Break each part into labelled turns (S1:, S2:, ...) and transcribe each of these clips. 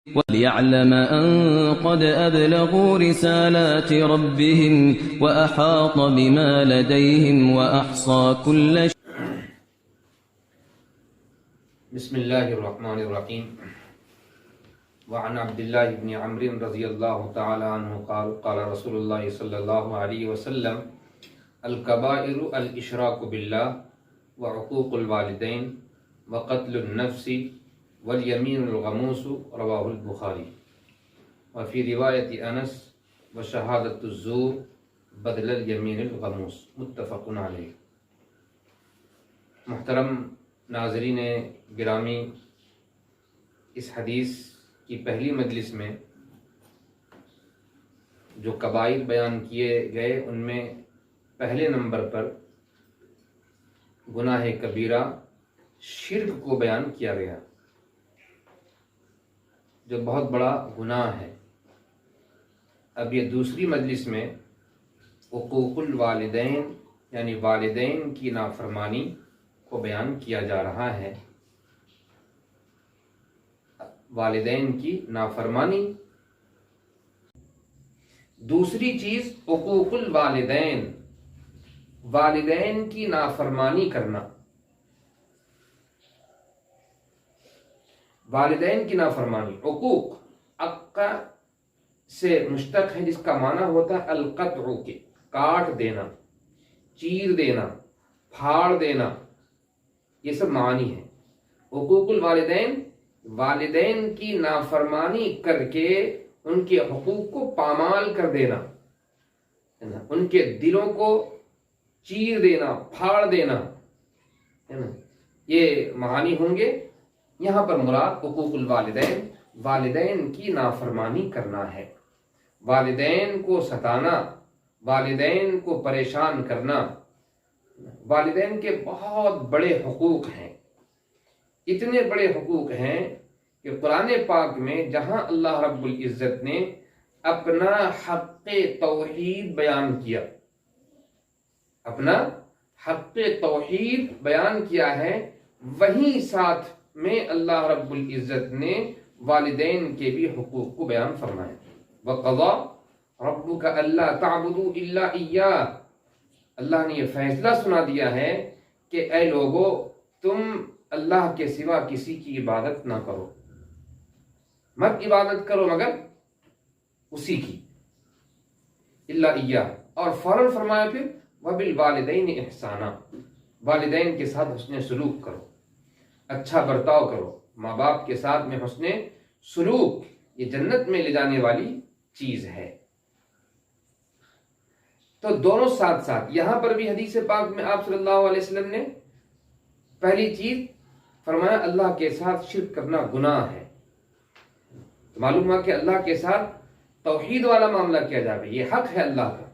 S1: وَلْيَعْلَمَ أَن قَدْ أَبْلَغُوا رِسَالَاتِ رَبِّهِمْ وَأَحَاطَ بِمَا لَدَيْهِمْ وَأَحْصَى كُلَّ شَيْءٍ.
S2: بسم اللہ الرحمن الرحیم. وعن عبداللہ بن عمرو رضی اللہ تعالی عنہ قال قال رسول اللہ صلی اللہ علیہ وسلم الکبائر الاشراک باللہ وعقوق الوالدین وقتل النفس والیمین الغموس رواہ البخاری. وفی روایت انس وشہادت الزور بدل الیمین الغموس متفق علیہ. محترم ناظرین گرامی، اس حدیث کی پہلی مجلس میں جو کبائر بیان کیے گئے ان میں پہلے نمبر پر گناہ کبیرہ شرک کو بیان کیا گیا، جو بہت بڑا گناہ ہے. اب یہ دوسری مجلس میں حقوق الوالدین یعنی والدین کی نافرمانی کو بیان کیا جا رہا ہے. والدین کی نافرمانی. دوسری چیز حقوق الوالدین، والدین کی نافرمانی کرنا. والدین کی نافرمانی حقوق عقا سے مشتق ہے، جس کا معنی ہوتا ہے القطع کے کاٹ دینا، چیر دینا، پھاڑ دینا. یہ سب معنی ہے. حقوق الوالدین، والدین کی نافرمانی کر کے ان کے حقوق کو پامال کر دینا، ان کے دلوں کو چیر دینا، پھاڑ دینا، یہ معانی ہوں گے. یہاں پر مراد حقوق الوالدین والدین کی نافرمانی کرنا ہے. والدین کو ستانا، والدین کو پریشان کرنا. والدین کے بہت بڑے حقوق ہیں، اتنے بڑے حقوق ہیں کہ قرآن پاک میں جہاں اللہ رب العزت نے اپنا حق توحید بیان کیا، اپنا حق توحید بیان کیا ہے، وہیں ساتھ میں اللہ رب العزت نے والدین کے بھی حقوق کو بیان فرمایا. وَقَضَى رَبُّكَ أَلَّا تَعْبُدُوا إِلَّا إِيَّاهُ. اللہ نے یہ فیصلہ سنا دیا ہے کہ اے لوگو، تم اللہ کے سوا کسی کی عبادت نہ کرو، مت عبادت کرو مگر اسی کی. الا ایاہ. اور فوراً فرمایا پھر وبالوالدین احسانا، والدین کے ساتھ حسن سلوک کرو، اچھا برتاؤ کرو. ماں باپ کے ساتھ میں حسن سلوک یہ جنت میں لے جانے والی چیز ہے. تو دونوں ساتھ ساتھ. یہاں پر بھی حدیث پاک میں آپ صلی اللہ علیہ وسلم نے پہلی چیز فرمایا اللہ کے ساتھ شرک کرنا گناہ ہے. تو معلوم ہوا کہ اللہ کے ساتھ توحید والا معاملہ کیا جائے، یہ حق ہے اللہ کا.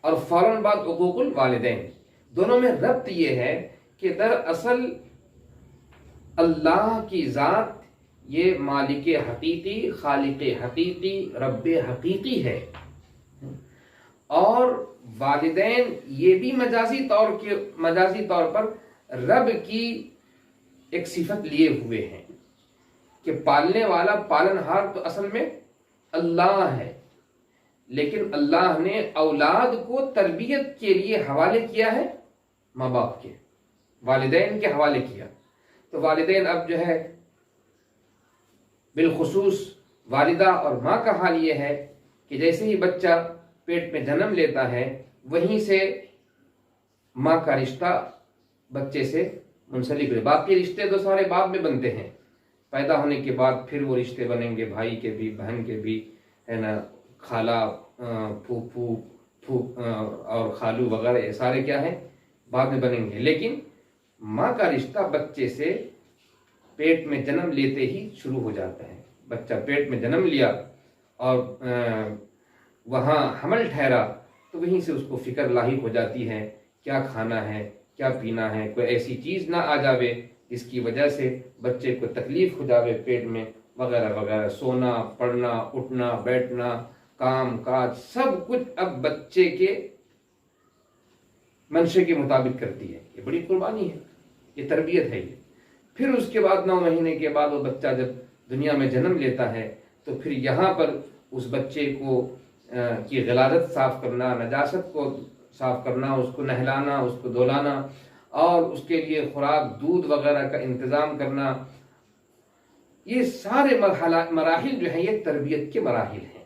S2: اور فوراً بعد حقوق الوالدین. دونوں میں ربط یہ ہے کہ دراصل اللہ کی ذات یہ مالک حقیقی، خالق حقیقی، رب حقیقی ہے، اور والدین یہ بھی مجازی طور پر رب کی ایک صفت لیے ہوئے ہیں کہ پالنے والا، پالنہار تو اصل میں اللہ ہے، لیکن اللہ نے اولاد کو تربیت کے لیے حوالے کیا ہے ماں باپ کے، والدین کے حوالے کیا. تو والدین اب جو ہے بالخصوص والدہ اور ماں کا حال یہ ہے کہ جیسے ہی بچہ پیٹ میں جنم لیتا ہے، وہیں سے ماں کا رشتہ بچے سے منسلک ہے. باقی رشتے تو سارے باپ میں بنتے ہیں، پیدا ہونے کے بعد پھر وہ رشتے بنیں گے بھائی کے بھی، بہن کے بھی، ہے نا، خالہ، پھوپھو اور خالو وغیرہ، یہ سارے کیا ہیں، بعد میں بنیں گے. لیکن ماں کا رشتہ بچے سے پیٹ میں جنم لیتے ہی شروع ہو جاتا ہے. بچہ پیٹ میں جنم لیا اور وہاں حمل ٹھہرا تو وہیں سے اس کو فکر لاحق ہو جاتی ہے، کیا کھانا ہے، کیا پینا ہے، کوئی ایسی چیز نہ آ جاوے جس کی وجہ سے بچے کو تکلیف ہو جاوے پیٹ میں، وغیرہ وغیرہ. سونا، پڑھنا، اٹھنا، بیٹھنا، کام کاج، سب کچھ اب بچے کے منشے کے مطابق کرتی ہے. یہ بڑی قربانی ہے، یہ تربیت ہے. یہ پھر اس کے بعد 9 مہینے کے بعد وہ بچہ جب دنیا میں جنم لیتا ہے تو پھر یہاں پر اس بچے کو کی غلازت صاف کرنا، نجاست کو صاف کرنا، اس کو نہلانا، اس کو دھلانا اور اس کے لیے خوراک دودھ وغیرہ کا انتظام کرنا، یہ سارے مراحل جو ہیں یہ تربیت کے مراحل ہیں۔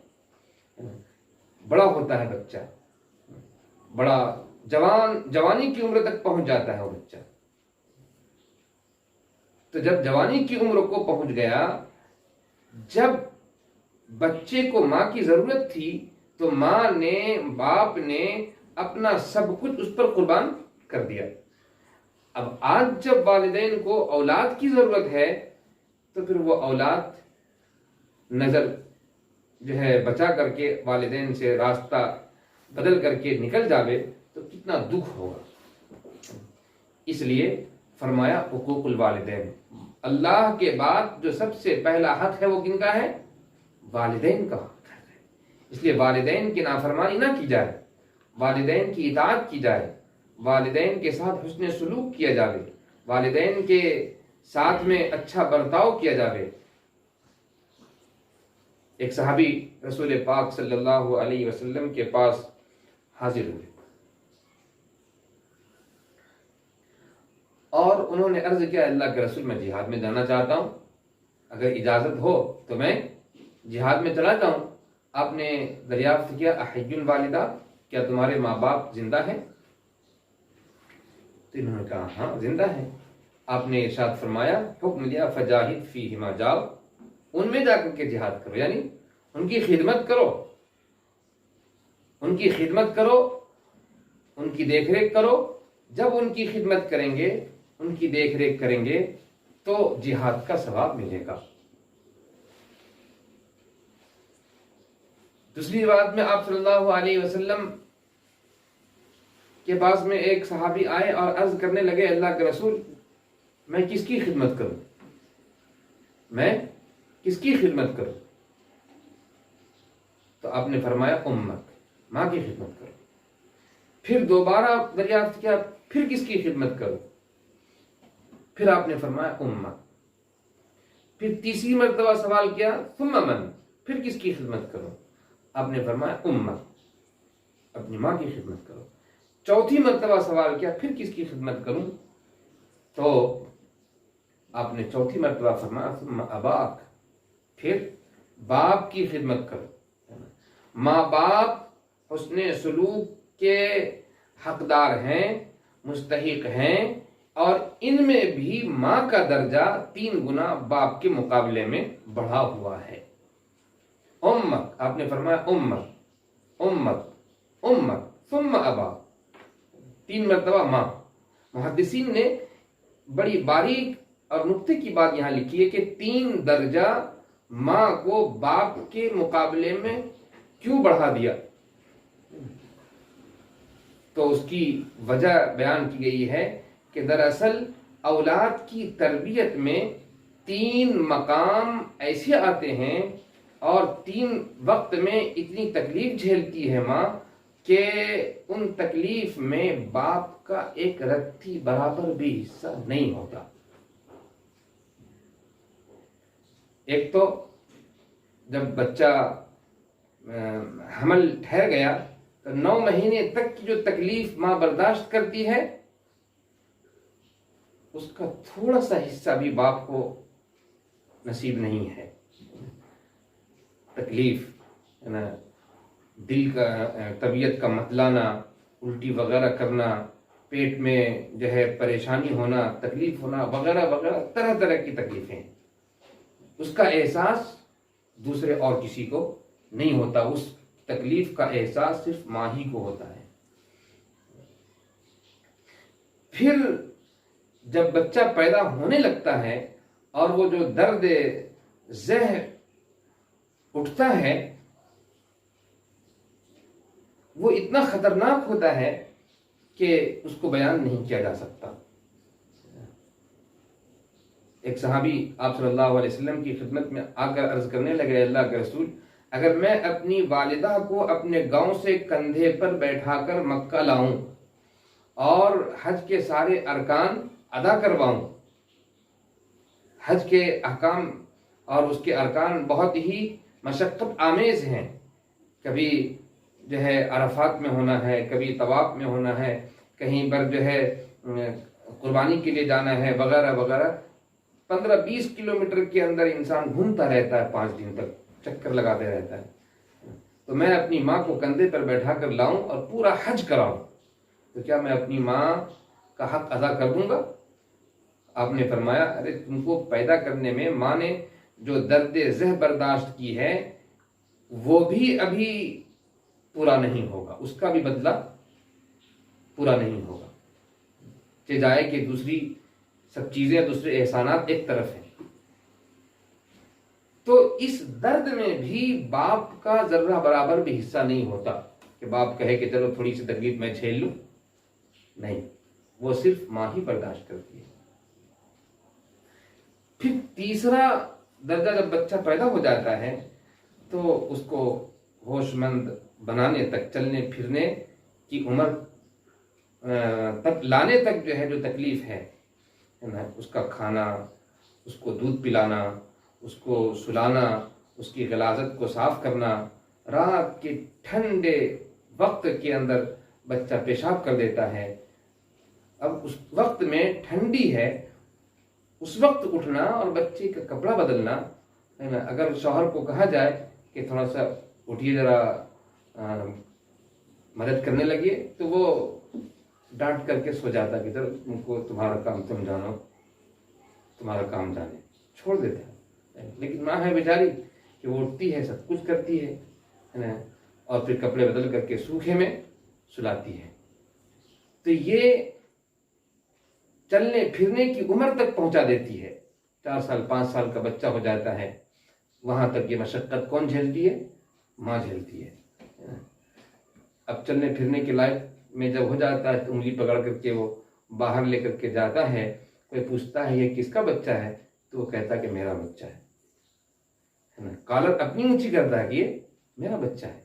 S2: بڑا ہوتا ہے بچہ، بڑا جوانی کی عمر تک پہنچ جاتا ہے وہ بچہ، تو جب جوانی کی عمر کو پہنچ گیا، جب بچے کو ماں کی ضرورت تھی تو ماں نے، باپ نے اپنا سب کچھ اس پر قربان کر دیا۔ اب آج جب والدین کو اولاد کی ضرورت ہے تو پھر وہ اولاد نظر جو ہے بچا کر کے والدین سے راستہ بدل کر کے نکل جاوے تو کتنا دکھ ہوگا۔ اس لیے فرمایا حقوق الوالدین، اللہ کے بعد جو سب سے پہلا حق ہے وہ کن کا ہے؟ والدین کا حق ہے۔ اس لیے والدین کی نافرمانی نہ کی جائے، والدین کی اطاعت کی جائے، والدین کے ساتھ حسن سلوک کیا جائے، والدین کے ساتھ میں اچھا برتاؤ کیا جائے۔ ایک صحابی رسول پاک صلی اللہ علیہ وسلم کے پاس حاضر ہوئے اور انہوں نے عرض کیا، اللہ کے رسول میں جہاد میں جانا چاہتا ہوں، اگر اجازت ہو تو میں جہاد میں چلا جاؤں۔ آپ نے دریافت کیا، احی الوالدہ، کیا تمہارے ماں باپ زندہ ہیں؟ تو انہوں نے کہا ہاں زندہ ہیں۔ آپ نے ارشاد فرمایا، حکم دیا فجاہد فیہما، جاؤ ان میں جا کر کے جہاد کرو، یعنی ان کی خدمت کرو، ان کی خدمت کرو، ان کی دیکھ ریکھ کرو۔ جب ان کی خدمت کریں گے، ان کی دیکھ ریکھ کریں گے تو جہاد کا ثواب ملے گا۔ دوسری بات میں آپ صلی اللہ علیہ وسلم کے پاس میں ایک صحابی آئے اور عرض کرنے لگے، اللہ کے رسول میں کس کی خدمت کروں؟ میں کس کی خدمت کروں؟ تو آپ نے فرمایا امک، ماں کی خدمت کرو۔ پھر دوبارہ دریافت کیا، پھر کس کی خدمت کرو؟ پھر آپ نے فرمایا امک۔ پھر تیسری مرتبہ سوال کیا، ثم من، پھر کس کی خدمت کرو؟ آپ نے فرمایا امک، اپنی ماں کی خدمت کرو۔ چوتھی مرتبہ سوال کیا، پھر کس کی خدمت کروں؟ تو آپ نے چوتھی مرتبہ فرمایا ثم اباک، پھر باپ کی خدمت کرو۔ ماں باپ حسن سلوک کے حقدار ہیں، مستحق ہیں، اور ان میں بھی ماں کا درجہ 3 گنا باپ کے مقابلے میں بڑھا ہوا ہے۔ امک، آپ نے فرمایا امک، امک، امک، ثم ابا، 3 مرتبہ ماں۔ محدثین نے بڑی باریک اور نکتے کی بات یہاں لکھی ہے کہ 3 درجہ ماں کو باپ کے مقابلے میں کیوں بڑھا دیا؟ تو اس کی وجہ بیان کی گئی ہے کہ دراصل اولاد کی تربیت میں 3 مقام ایسے آتے ہیں اور 3 وقت میں اتنی تکلیف جھیلتی ہے ماں کہ ان تکلیف میں باپ کا ایک رتی برابر بھی حصہ نہیں ہوتا۔ ایک تو جب بچہ حمل ٹھہر گیا تو 9 مہینے تک کی جو تکلیف ماں برداشت کرتی ہے اس کا تھوڑا سا حصہ بھی باپ کو نصیب نہیں ہے۔ تکلیف دل کا، طبیعت کا متلانا، الٹی وغیرہ کرنا، پیٹ میں جو ہے پریشانی ہونا، تکلیف ہونا وغیرہ وغیرہ، طرح طرح کی تکلیفیں، اس کا احساس دوسرے اور کسی کو نہیں ہوتا۔ اس تکلیف کا احساس صرف ماں ہی کو ہوتا ہے۔ پھر جب بچہ پیدا ہونے لگتا ہے اور وہ جو درد ذہ اٹھتا ہے وہ اتنا خطرناک ہوتا ہے کہ اس کو بیان نہیں کیا جا سکتا۔ ایک صحابی آپ صلی اللہ علیہ وسلم کی خدمت میں آ کر عرض کرنے لگے، اللہ کے رسول اگر میں اپنی والدہ کو اپنے گاؤں سے کندھے پر بیٹھا کر مکہ لاؤں اور حج کے سارے ارکان ادا کرواؤں، حج کے احکام اور اس کے ارکان بہت ہی مشقت آمیز ہیں. کبھی جو ہے عرفات میں ہونا ہے، کبھی طواف میں ہونا ہے، کہیں پر جو ہے قربانی کے لیے جانا ہے وغیرہ وغیرہ. 15-20 کلومیٹر کے اندر انسان گھومتا رہتا ہے، 5 دن تک چکر لگاتے رہتا ہے. تو میں اپنی ماں کو کندھے پر بیٹھا کر لاؤں اور پورا حج کراؤں تو کیا میں اپنی ماں کا حق ادا کر دوں گا؟ آپ نے فرمایا ارے تم کو پیدا کرنے میں ماں نے جو درد ذہ برداشت کی ہے وہ بھی ابھی پورا نہیں ہوگا، اس کا بھی بدلہ پورا نہیں ہوگا. کہ جائے کہ دوسری سب چیزیں، دوسرے احسانات ایک طرف ہیں. تو اس درد میں بھی باپ کا ذرہ برابر بھی حصہ نہیں ہوتا کہ باپ کہے کہ چلو تھوڑی سی تکلیف میں جھیل لوں. نہیں، وہ صرف ماں ہی برداشت کرتی ہے. پھر تیسرا درجہ جب بچہ پیدا ہو جاتا ہے تو اس کو ہوش مند بنانے تک، چلنے پھرنے کی عمر تک لانے تک جو ہے جو تکلیف ہے نا، اس کا کھانا، اس کو دودھ پلانا، اس کو سلانا، اس کی غلاظت کو صاف کرنا. رات کے ٹھنڈے وقت کے اندر بچہ پیشاب کر دیتا ہے. اب اس وقت میں ٹھنڈی ہے، اس وقت اٹھنا اور بچے کا کپڑا بدلنا ہے نا. اگر شوہر کو کہا جائے کہ تھوڑا سا اٹھیے، ذرا مدد کرنے لگیے، تو وہ ڈانٹ کر کے سو جاتا کہ سر تم کو تمہارا کام تم جانو، تمہارا کام جانے، چھوڑ دیتا ہے. لیکن ماں ہے بیچاری کہ وہ اٹھتی ہے، سب کچھ کرتی ہے نا، اور پھر کپڑے بدل کر کے سوکھے میں سلاتی ہے. تو یہ چلنے پھرنے کی عمر تک پہنچا دیتی ہے. 4 سال 5 سال کا بچہ ہو جاتا ہے، وہاں تک یہ مشقت کون جھیلتی ہے؟ ماں جھیلتی ہے. اب چلنے پھرنے کے لائق میں جب ہو جاتا ہے تو انگلی پکڑ کر کے وہ باہر لے کر کے جاتا ہے. کوئی پوچھتا ہے یہ کس کا بچہ ہے تو وہ کہتا ہے کہ میرا بچہ ہے. کالر اپنی اونچی کرتا ہے کہ یہ میرا بچہ ہے.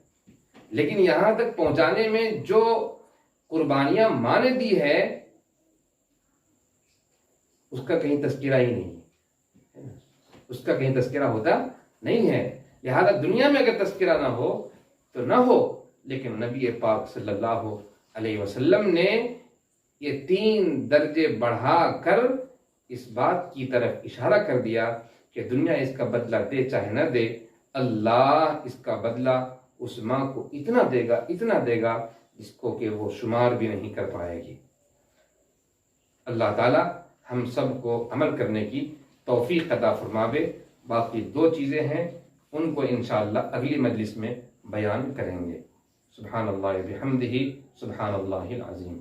S2: لیکن یہاں تک پہنچانے میں جو قربانیاں ماں نے دی ہے اس کا کہیں تذکرہ ہی نہیں ہے، اس کا کہیں تذکرہ ہوتا نہیں ہے. لہذا دنیا میں اگر تذکرہ نہ ہو تو نہ ہو، لیکن نبی پاک صلی اللہ علیہ وسلم نے یہ 3 درجے بڑھا کر اس بات کی طرف اشارہ کر دیا کہ دنیا اس کا بدلہ دے چاہے نہ دے، اللہ اس کا بدلہ اس ماں کو اتنا دے گا جس کو کہ وہ شمار بھی نہیں کر پائے گی. اللہ تعالی ہم سب کو عمل کرنے کی توفیق عطا فرماوے. باقی 2 چیزیں ہیں، ان کو انشاءاللہ اگلی مجلس میں بیان کریں گے. سبحان اللہ بحمدہ، سبحان اللہ العظیم.